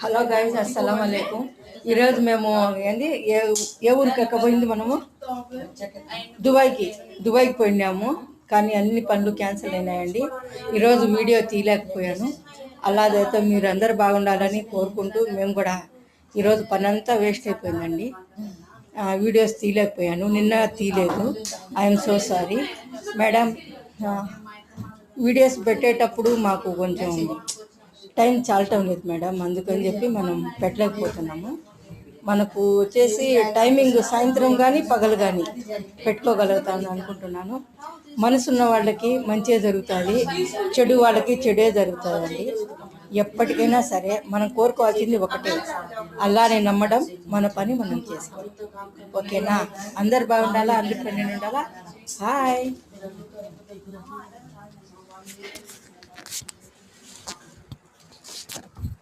Hello guys, అస్సలం అలైకుం. ఈరోజు మేము ఏంది ఏ ఊరికి ఎక్కపోయింది మనము దుబాయ్కి పోయినాము. కానీ అన్ని పనులు క్యాన్సిల్ అయినాయండి. ఈరోజు వీడియో తీయలేకపోయాను. అలాగైతే మీరు అందరు బాగుండాలని కోరుకుంటూ మేము కూడా ఈరోజు పని అంతా వేస్ట్ అయిపోయిందండి. వీడియోస్ తీయలేకపోయాను, నిన్న తీయలేదు. I'm so sorry madam. Videos పెట్టేటప్పుడు మాకు కొంచెం టైం చాలటం లేదు మేడం, అందుకని చెప్పి మనం పెట్టలేకపోతున్నాము. మనకు వచ్చేసి టైమింగ్ సాయంత్రం కానీ పగలు కానీ పెట్టుకోగలుగుతాను అనుకుంటున్నాను. మనసున్న వాళ్ళకి మంచిగా జరుగుతుంది, చెడు వాళ్ళకి చెడే జరుగుతుందండి. ఎప్పటికైనా సరే మనం కోరుకోవాల్సింది ఒకటే, అల్లాని నమ్మడం, మన పని మనం చేసుకోవాలి. ఓకేనా? అందరు బాగుండాలా, అందరి పని ఉండాలా. హాయ్.